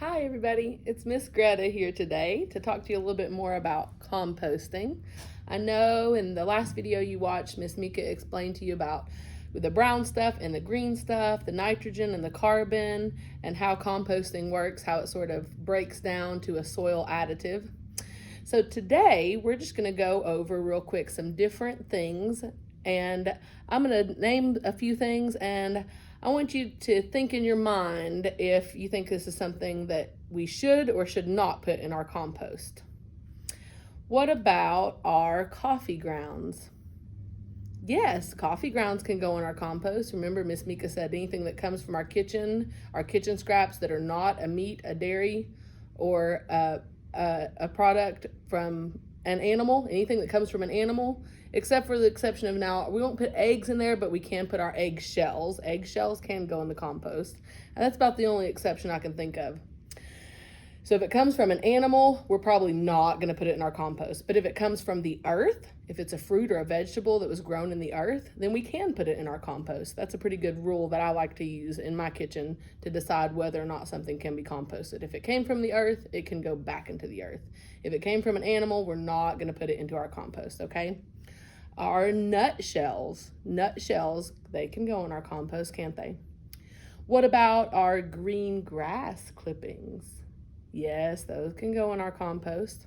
Hi everybody, it's Miss Greta here today to talk to you a little bit more about composting. I know in the last video you watched, Miss Mika explained to you about the brown stuff and the green stuff, the nitrogen and the carbon, and how composting works, how it sort of breaks down to a soil additive. So today we're just going to go over real quick some different things, and I'm going to name a few things, and I want you to think in your mind if you think this is something that we should or should not put in our compost. What about our coffee grounds? Yes, coffee grounds can go in our compost. Remember, Miss Mika said anything that comes from our kitchen scraps that are not a meat, a dairy, or a product from an animal, anything that comes from an animal, except for the exception of now, we won't put eggs in there, but we can put our egg shells. Egg shells can go in the compost. And that's about the only exception I can think of. So if it comes from an animal, we're probably not going to put it in our compost. But if it comes from the earth, if it's a fruit or a vegetable that was grown in the earth, then we can put it in our compost. That's a pretty good rule that I like to use in my kitchen to decide whether or not something can be composted. If it came from the earth, it can go back into the earth. If it came from an animal, we're not going to put it into our compost, okay? Our nutshells, they can go in our compost, can't they? What about our green grass clippings? Yes, those can go in our compost.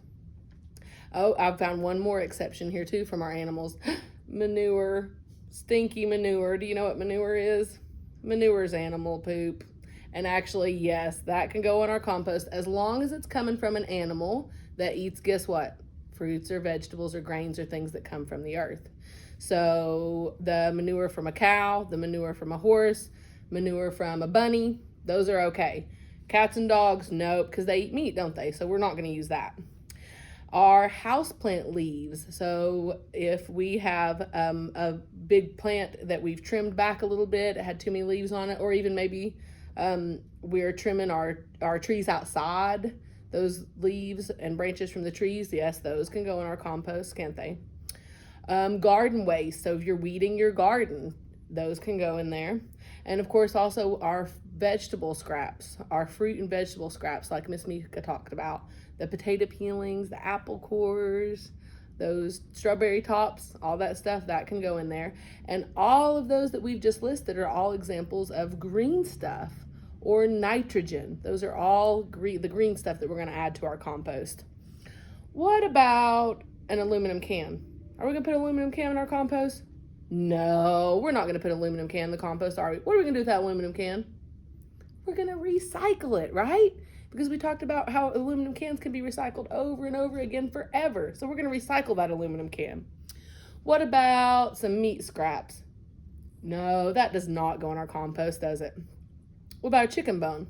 Oh, I've found one more exception here too from our animals. Manure, stinky manure. Do you know what manure is? Manure is animal poop. And actually, yes, that can go in our compost as long as it's coming from an animal that eats, guess what? Fruits or vegetables or grains or things that come from the earth. So the manure from a cow, the manure from a horse, manure from a bunny, those are okay. Cats and dogs, nope, because they eat meat, don't they? So we're not going to use that. Our houseplant leaves. So if we have a big plant that we've trimmed back a little bit, it had too many leaves on it, or even maybe we're trimming our trees outside, those leaves and branches from the trees, yes, those can go in our compost, can't they? Garden waste. So if you're weeding your garden, those can go in there. And of course, also our vegetable scraps, our fruit and vegetable scraps, like Miss Mika talked about, the potato peelings, the apple cores, those strawberry tops, all that stuff, that can go in there. And all of those that we've just listed are all examples of green stuff or nitrogen. Those are all the green stuff that we're going to add to our compost. What about an aluminum can? Are we going to put an aluminum can in our compost? No, we're not going to put an aluminum can in the compost, are we? What are we going to do with that aluminum can? We're going to recycle it, right? Because we talked about how aluminum cans can be recycled over and over again forever. So we're going to recycle that aluminum can. What about some meat scraps? No, that does not go in our compost, does it? What about a chicken bone?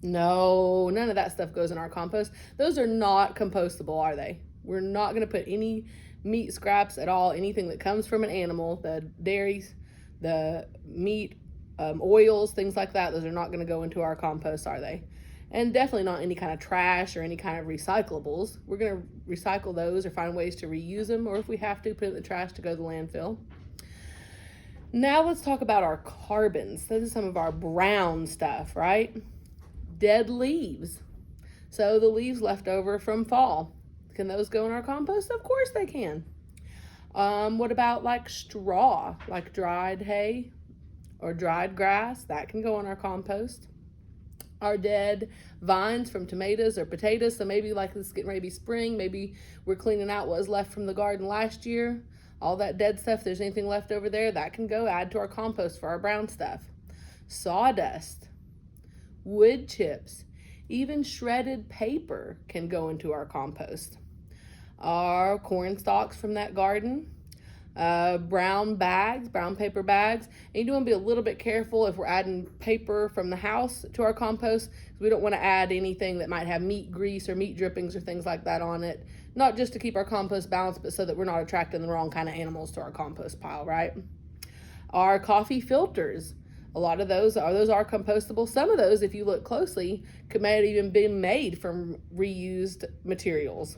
No, none of that stuff goes in our compost. Those are not compostable, are they? We're not going to put any meat scraps at all, anything that comes from an animal, the dairies, the meat, oils, things like that, those are not going to go into our compost, are they? And definitely not any kind of trash or any kind of recyclables. We're going to recycle those or find ways to reuse them, or if we have to, put it in the trash to go to the landfill. Now let's talk about our carbons. This is some of our brown stuff, right? Dead leaves. So the leaves left over from fall. Can those go in our compost? Of course they can. What about like straw, like dried hay or dried grass? That can go in our compost. Our dead vines from tomatoes or potatoes. So maybe like this is getting ready to be spring. Maybe we're cleaning out what was left from the garden last year. All that dead stuff, if there's anything left over there, that can go add to our compost for our brown stuff. Sawdust, wood chips, even shredded paper can go into our compost. Our corn stalks from that garden, brown paper bags. And you want to be a little bit careful if we're adding paper from the house to our compost. We don't want to add anything that might have meat grease or meat drippings or things like that on it. Not just to keep our compost balanced, but so that we're not attracting the wrong kind of animals to our compost pile, right? Our coffee filters. A lot of those are compostable. Some of those, if you look closely, may have even been made from reused materials.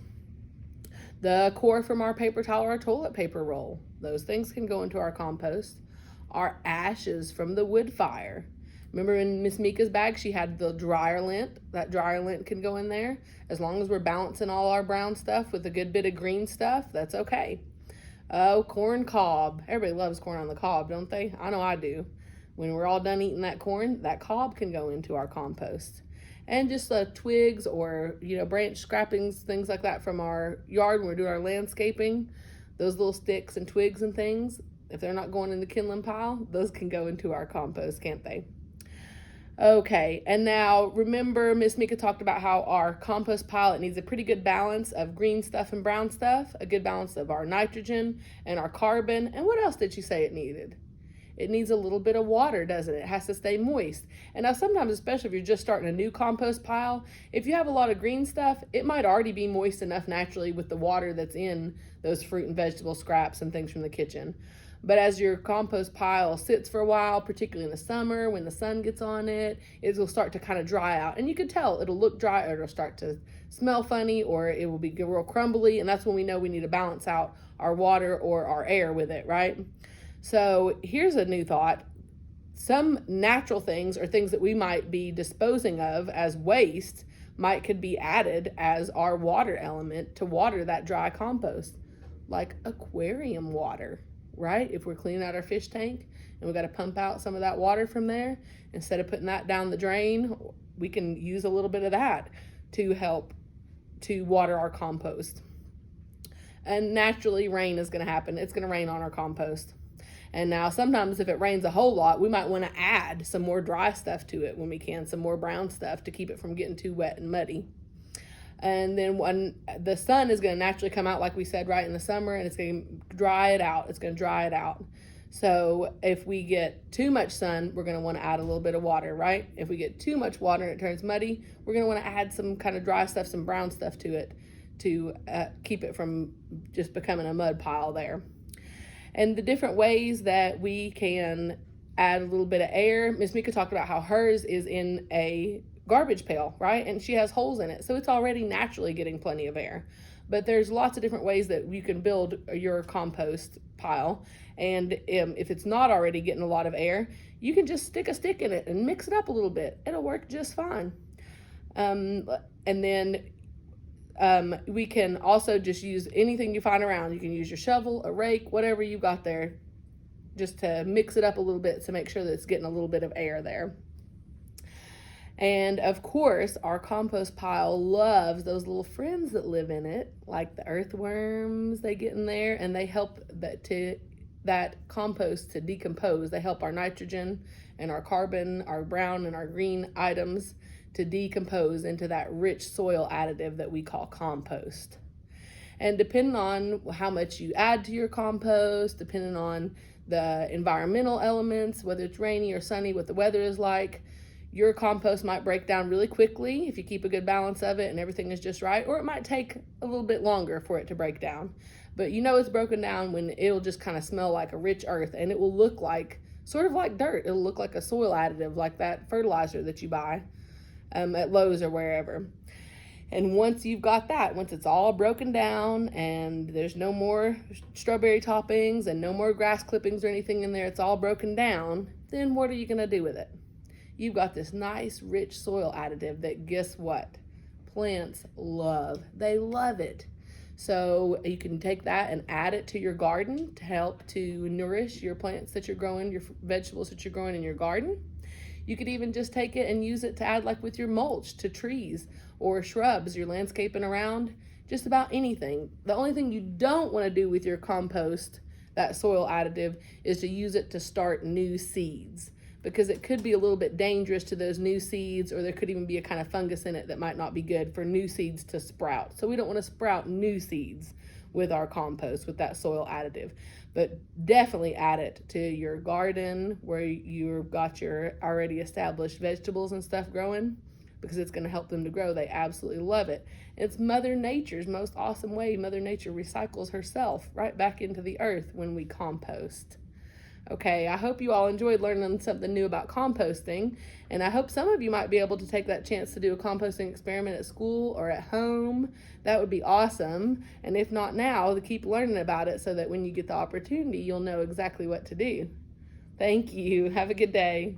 The core from our paper towel or our toilet paper roll, those things can go into our compost. Our ashes from the wood fire. Remember in Miss Mika's bag, she had the dryer lint. That dryer lint can go in there. As long as we're balancing all our brown stuff with a good bit of green stuff, that's okay. Oh, corn cob. Everybody loves corn on the cob, don't they? I know I do. When we're all done eating that corn, that cob can go into our compost. And just twigs or, branch scrappings, things like that from our yard when we're doing our landscaping, those little sticks and twigs and things, if they're not going in the kindling pile, those can go into our compost, can't they? Okay, and now remember Miss Mika talked about how our compost pile, it needs a pretty good balance of green stuff and brown stuff, a good balance of our nitrogen and our carbon, and what else did she say it needed? It needs a little bit of water, doesn't it? It has to stay moist. And now sometimes, especially if you're just starting a new compost pile, if you have a lot of green stuff, it might already be moist enough naturally with the water that's in those fruit and vegetable scraps and things from the kitchen. But as your compost pile sits for a while, particularly in the summer, when the sun gets on it, it will start to kind of dry out. And you can tell it'll look dry, or it'll start to smell funny, or it will be real crumbly. And that's when we know we need to balance out our water or our air with it, right? So here's a new thought. Some natural things or things that we might be disposing of as waste could be added as our water element to water that dry compost, like aquarium water. Right? If we're cleaning out our fish tank and we got to pump out some of that water from there, instead of putting that down the drain, we can use a little bit of that to help to water our compost. And naturally, rain is going to happen. It's going to rain on our compost. And now sometimes if it rains a whole lot, we might want to add some more dry stuff to it when we can, some more brown stuff to keep it from getting too wet and muddy. And then when the sun is going to naturally come out, like we said, right in the summer, and it's going to dry it out. It's going to dry it out. So if we get too much sun, we're going to want to add a little bit of water, right? If we get too much water and it turns muddy, we're going to want to add some kind of dry stuff, some brown stuff to it to keep it from just becoming a mud pile there. And the different ways that we can add a little bit of air, Miss Mika talked about how hers is in a garbage pail, right? And she has holes in it, so it's already naturally getting plenty of air. But there's lots of different ways that you can build your compost pile, and if it's not already getting a lot of air, you can just stick a stick in it and mix it up a little bit. It'll work just fine. And then we can also just use anything you find around. You can use your shovel, a rake, whatever you got there, just to mix it up a little bit to make sure that it's getting a little bit of air there. And of course, our compost pile loves those little friends that live in it, like the earthworms. They get in there and they help that compost to decompose. They help our nitrogen and our carbon, our brown and our green items to decompose into that rich soil additive that we call compost. And depending on how much you add to your compost, depending on the environmental elements, whether it's rainy or sunny, what the weather is like, your compost might break down really quickly if you keep a good balance of it and everything is just right, or it might take a little bit longer for it to break down. But you know it's broken down when it'll just kind of smell like a rich earth, and it will look like, sort of like dirt. It'll look like a soil additive, like that fertilizer that you buy at Lowe's or wherever. And once you've got that, once it's all broken down and there's no more strawberry toppings and no more grass clippings or anything in there, it's all broken down, then what are you gonna do with it? You've got this nice, rich soil additive that, guess what? Plants love. They love it. So you can take that and add it to your garden to help to nourish your plants that you're growing, your vegetables that you're growing in your garden. You could even just take it and use it to add, like with your mulch, to trees or shrubs you're landscaping around, just about anything. The only thing you don't want to do with your compost, that soil additive, is to use it to start new seeds, because it could be a little bit dangerous to those new seeds, or there could even be a kind of fungus in it that might not be good for new seeds to sprout. So we don't want to sprout new seeds with our compost, with that soil additive. But definitely add it to your garden where you've got your already established vegetables and stuff growing, because it's going to help them to grow. They absolutely love it. It's Mother Nature's most awesome way. Mother Nature recycles herself right back into the earth when we compost. Okay, I hope you all enjoyed learning something new about composting, and I hope some of you might be able to take that chance to do a composting experiment at school or at home. That would be awesome. And if not now, to keep learning about it so that when you get the opportunity, you'll know exactly what to do. Thank you. Have a good day.